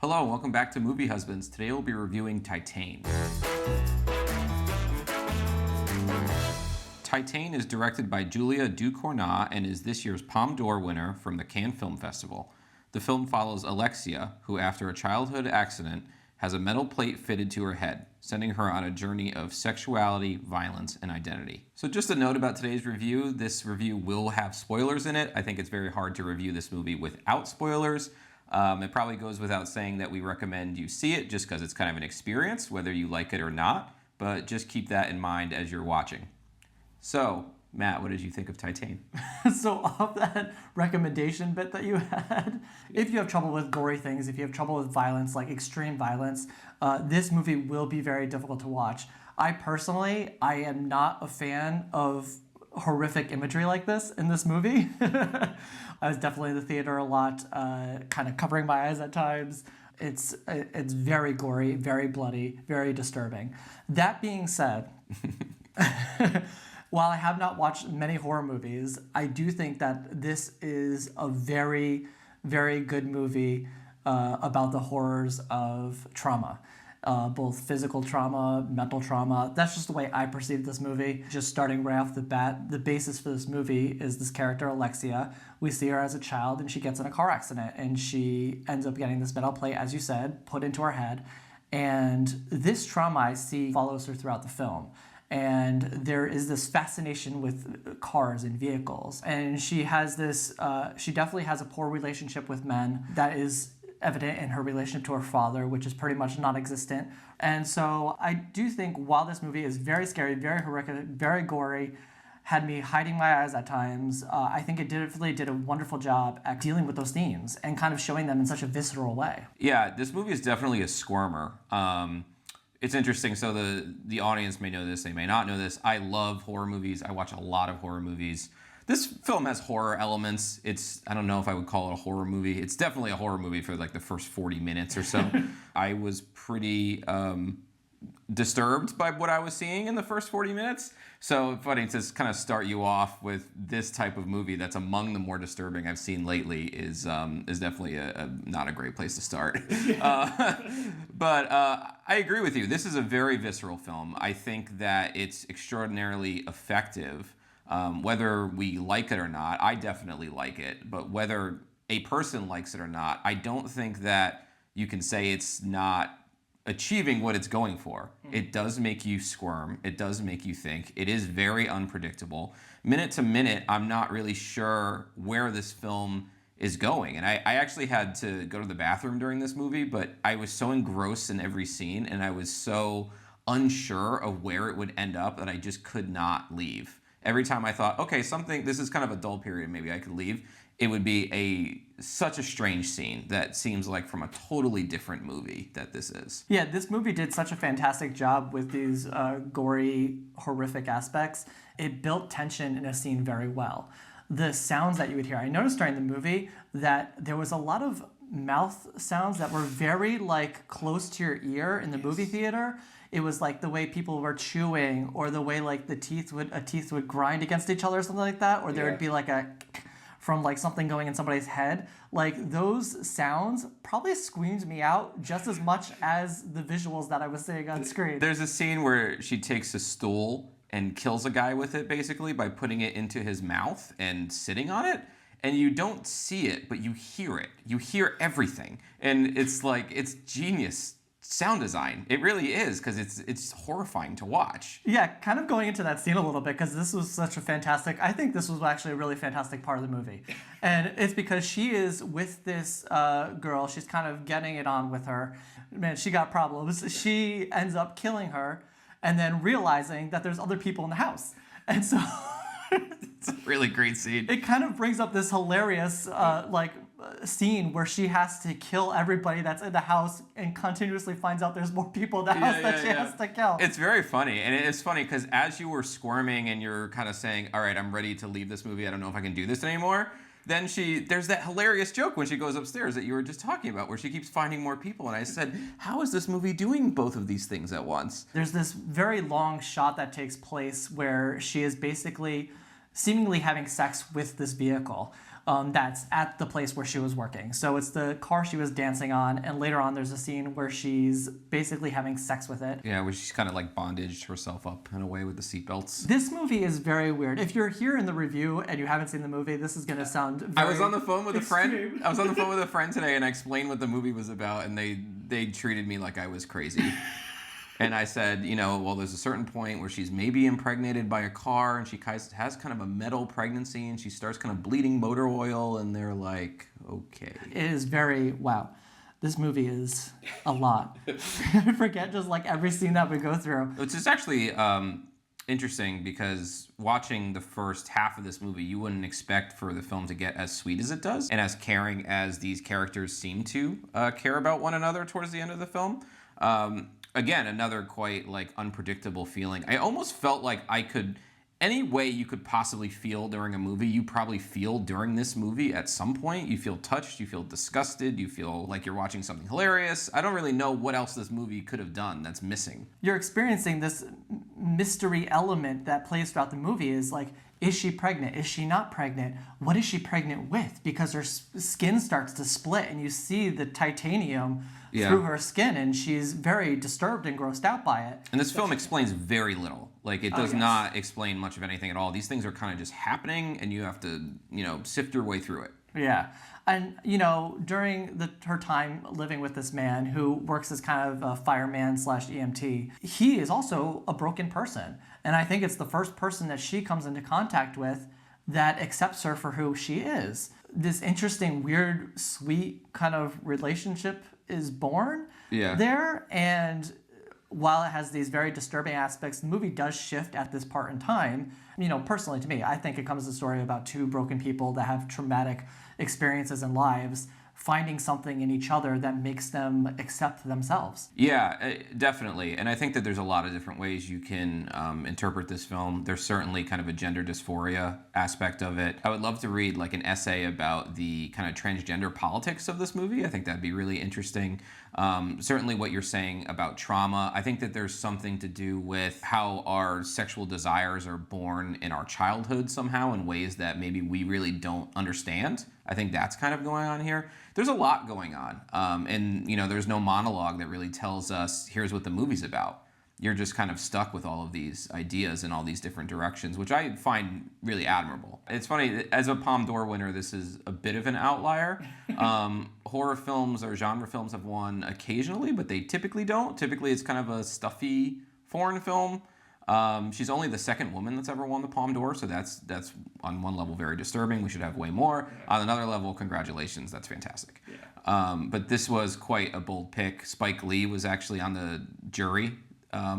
Hello, and welcome back to Movie Husbands. Today we'll be reviewing Titane. Titane is directed by Julia Ducournau and is this year's Palme d'Or winner from the Cannes Film Festival. The film follows Alexia, who after a childhood accident has a metal plate fitted to her head, sending her on a journey of sexuality, violence, and identity. So just a note about today's review, this review will have spoilers in it. I think it's very hard to review this movie without spoilers. It probably goes without saying that we recommend you see it just because it's kind of an experience, whether you like it or not, but just keep that in mind as you're watching. So, Matt, what did you think of Titane? So of that recommendation bit that you had, if you have trouble with gory things, if you have trouble with violence, like extreme violence, this movie will be very difficult to watch. I am not a fan of horrific imagery like this in this movie. I was definitely in the theater a lot, kind of covering my eyes at times. It's very gory, very bloody, very disturbing. That being said, while I have not watched many horror movies, I do think that this is a very, very good movie about the horrors of trauma. Both physical trauma, mental trauma. That's just the way I perceive this movie. Just starting right off the bat, the basis for this movie is this character, Alexia. We see her as a child and she gets in a car accident and she ends up getting this metal plate, as you said, put into her head. And this trauma I see follows her throughout the film. And there is this fascination with cars and vehicles. And she has this, she definitely has a poor relationship with men that is evident in her relationship to her father, which is pretty much non-existent. And so I do think while this movie is very scary, very horrific, very gory, had me hiding my eyes at times, I think it definitely did a wonderful job at dealing with those themes and kind of showing them in such a visceral way. Yeah, this movie is definitely a squirmer. It's interesting, so the audience may know this, they may not know this. I love horror movies. I watch a lot of horror movies. This film has horror elements. I don't know if I would call it a horror movie. It's definitely a horror movie for like the first 40 minutes or so. I was pretty disturbed by what I was seeing in the first 40 minutes. So funny to kind of start you off with this type of movie that's among the more disturbing I've seen lately is definitely not a great place to start. But I agree with you. This is a very visceral film. I think that it's extraordinarily effective. Whether we like it or not, I definitely like it. But whether a person likes it or not, I don't think that you can say it's not achieving what it's going for. It does make you squirm. It does make you think. It is very unpredictable. Minute to minute, I'm not really sure where this film is going. And I actually had to go to the bathroom during this movie, but I was so engrossed in every scene and I was so unsure of where it would end up that I just could not leave. Every time I thought, okay, this is kind of a dull period, maybe I could leave, it would be such a strange scene that seems like from a totally different movie that this is. Yeah, this movie did such a fantastic job with these gory, horrific aspects. It built tension in a scene very well. The sounds that you would hear, I noticed during the movie that there was a lot of mouth sounds that were very close to your ear in the movie theater. It was like the way people were chewing, or the way like a teeth would grind against each other or something like that, or there would be like a from like something going in somebody's head. Like those sounds probably squeamed me out just as much as the visuals that I was seeing on screen. There's a scene where she takes a stool and kills a guy with it basically by putting it into his mouth and sitting on it. And you don't see it, but you hear it. You hear everything. And it's genius sound design. It really is, because it's horrifying to watch. Yeah, kind of going into that scene a little bit, because this was such a I think this was actually a really fantastic part of the movie. And it's because she is with this girl, she's kind of getting it on with her. Man, she got problems. She ends up killing her and then realizing that there's other people in the house. And so it's a really great scene. It kind of brings up this hilarious scene where she has to kill everybody that's in the house and continuously finds out there's more people in the house that she has to kill. It's very funny. And it's funny because as you were squirming and you're kind of saying, all right, I'm ready to leave this movie. I don't know if I can do this anymore. Then there's that hilarious joke when she goes upstairs that you were just talking about where she keeps finding more people. And I said, how is this movie doing both of these things at once? There's this very long shot that takes place where she is basically seemingly having sex with this vehicle. that's at the place where she was working. So it's the car she was dancing on, and later on there's a scene where she's basically having sex with it. Yeah, where she's kind of like bondaged herself up in a way with the seatbelts. This movie is very weird. If you're here in the review and you haven't seen the movie, this is going to sound very I was on the phone with extreme. a friend. I was on the phone with a friend today, and I explained what the movie was about, and they treated me like I was crazy. And I said, well, there's a certain point where she's maybe impregnated by a car, and she has kind of a metal pregnancy, and she starts kind of bleeding motor oil, and they're like, okay. It is very, wow. This movie is a lot. Forget just like every scene that we go through. Which is actually interesting, because watching the first half of this movie, you wouldn't expect for the film to get as sweet as it does, and as caring as these characters seem to care about one another towards the end of the film. Again, another quite like unpredictable feeling. I almost felt like any way you could possibly feel during a movie, you probably feel during this movie at some point. You feel touched, you feel disgusted, you feel like you're watching something hilarious. I don't really know what else this movie could have done that's missing. You're experiencing this mystery element that plays throughout the movie. Is like, is she pregnant? Is she not pregnant? What is she pregnant with? Because her skin starts to split and you see the titanium through her skin, and she's very disturbed and grossed out by it. And this film explains very little. Like, it does not explain much of anything at all. These things are kind of just happening, and you have to, sift your way through it. Yeah. And, during her time living with this man who works as kind of a fireman / EMT, he is also a broken person. And I think it's the first person that she comes into contact with that accepts her for who she is. This interesting, weird, sweet kind of relationship is born there. And while it has these very disturbing aspects, the movie does shift at this part in time. Personally to me, I think it comes as a story about two broken people that have traumatic experiences in lives, finding something in each other that makes them accept themselves. Yeah, definitely. And I think that there's a lot of different ways you can interpret this film. There's certainly kind of a gender dysphoria aspect of it. I would love to read like an essay about the kind of transgender politics of this movie. I think that'd be really interesting. Certainly what you're saying about trauma. I think that there's something to do with how our sexual desires are born in our childhood somehow in ways that maybe we really don't understand. I think that's kind of going on here. There's a lot going on. And there's no monologue that really tells us, here's what the movie's about. You're just kind of stuck with all of these ideas in all these different directions, which I find really admirable. It's funny, as a Palme d'Or winner, this is a bit of an outlier. Horror films or genre films have won occasionally, but they typically don't. Typically, it's kind of a stuffy foreign film. She's only the second woman that's ever won the Palme d'Or, so that's on one level very disturbing. We should have way more. On another level, congratulations, that's fantastic. But this was quite a bold pick. Spike Lee was actually on the jury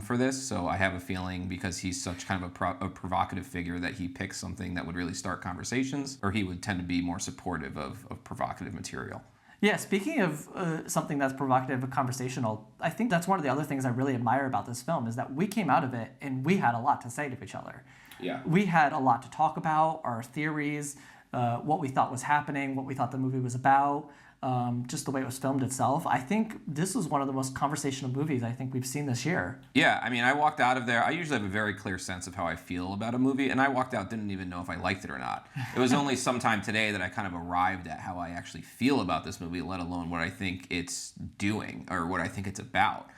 for this, so I have a feeling because he's such kind of a provocative figure that he picks something that would really start conversations, or he would tend to be more supportive of provocative material. Yeah, speaking of something that's provocative and conversational, I think that's one of the other things I really admire about this film is that we came out of it and we had a lot to say to each other. Yeah. We had a lot to talk about, our theories, what we thought was happening, what we thought the movie was about, just the way it was filmed itself. I think this was one of the most conversational movies I think we've seen this year. Yeah, I mean, I walked out of there. I usually have a very clear sense of how I feel about a movie, and I walked out, didn't even know if I liked it or not. It was only sometime today that I kind of arrived at how I actually feel about this movie, let alone what I think it's doing or what I think it's about.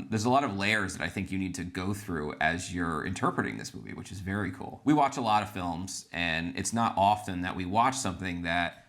There's a lot of layers that I think you need to go through as you're interpreting this movie, which is very cool. We watch a lot of films, and it's not often that we watch something that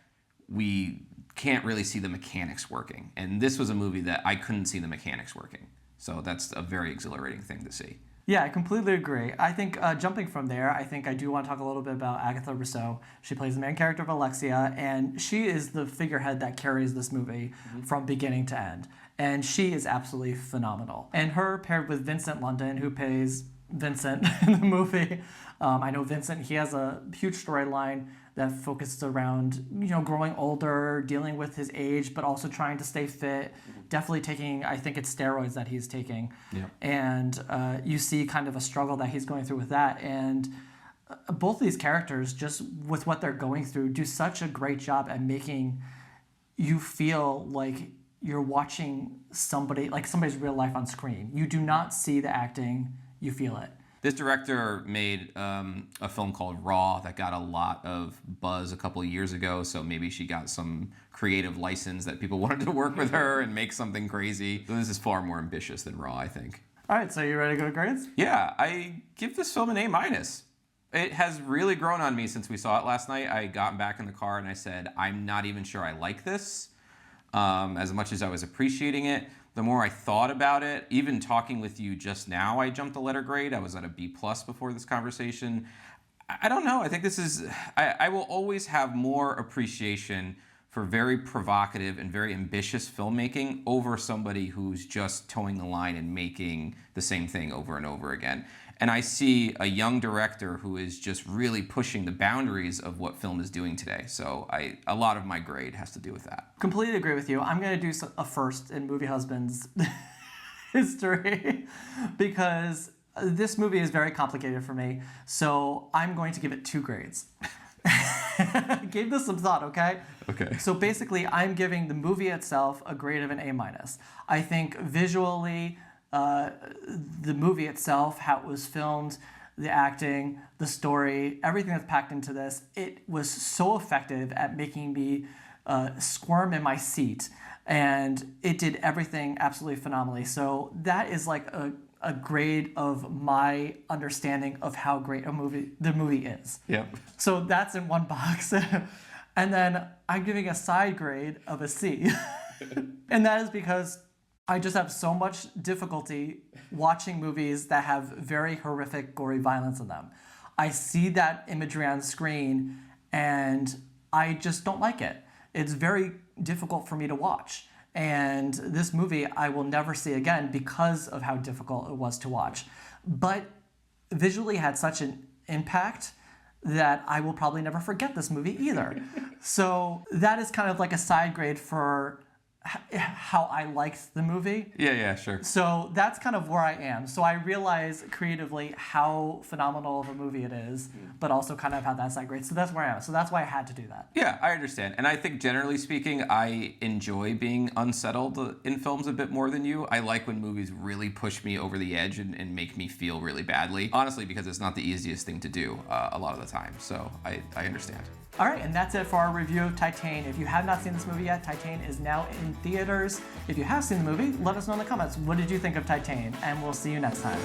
we can't really see the mechanics working. And this was a movie that I couldn't see the mechanics working. So that's a very exhilarating thing to see. Yeah, I completely agree. I think jumping from there, I think I do want to talk a little bit about Agathe Rousselle. She plays the main character of Alexia, and she is the figurehead that carries this movie from beginning to end. And she is absolutely phenomenal. And her paired with Vincent Lindon, who plays Vincent in the movie. I know Vincent, he has a huge storyline that focuses around, growing older, dealing with his age, but also trying to stay fit. Definitely taking, I think it's steroids that he's taking. Yeah. And you see kind of a struggle that he's going through with that. And both of these characters, just with what they're going through, do such a great job at making you feel like you're watching somebody's real life on screen. You do not see the acting, you feel it. This director made a film called Raw that got a lot of buzz a couple of years ago, so maybe she got some creative license that people wanted to work with her and make something crazy. So this is far more ambitious than Raw, I think. All right, so you ready to go to grades? Yeah, I give this film an A-. It has really grown on me since we saw it last night. I got back in the car and I said, I'm not even sure I like this. As much as I was appreciating it, the more I thought about it, even talking with you just now, I jumped a letter grade. I was at a B+ before this conversation. I don't know. I think this is, I will always have more appreciation for very provocative and very ambitious filmmaking over somebody who's just towing the line and making the same thing over and over again. And I see a young director who is just really pushing the boundaries of what film is doing today. So a lot of my grade has to do with that. Completely agree with you. I'm going to do a first in Movie Husbands history because this movie is very complicated for me. So I'm going to give it 2 grades. Gave this some thought, okay? Okay. So basically, I'm giving the movie itself a grade of an A-. I think visually, the movie itself, how it was filmed, the acting, the story, everything that's packed into this, it was so effective at making me squirm in my seat. And it did everything absolutely phenomenally. So that is like a grade of my understanding of how great the movie is. Yep. So that's in one box. And then I'm giving a side grade of a C. And that is because I just have so much difficulty watching movies that have very horrific, gory violence in them. I see that imagery on screen and I just don't like it. It's very difficult for me to watch. And this movie I will never see again because of how difficult it was to watch. But visually had such an impact that I will probably never forget this movie either. So that is kind of like a side grade for how I liked the movie. Yeah, sure. So that's kind of where I am. So I realize creatively how phenomenal of a movie it is, but also kind of have that side grade. So that's where I am. So that's why I had to do that. Yeah, I understand. And I think generally speaking, I enjoy being unsettled in films a bit more than you. I like when movies really push me over the edge and make me feel really badly. Honestly, because it's not the easiest thing to do a lot of the time. So I understand. All right, and that's it for our review of Titane. If you have not seen this movie yet, Titane is now in theaters. If you have seen the movie, let us know in the comments. What did you think of Titane? And we'll see you next time.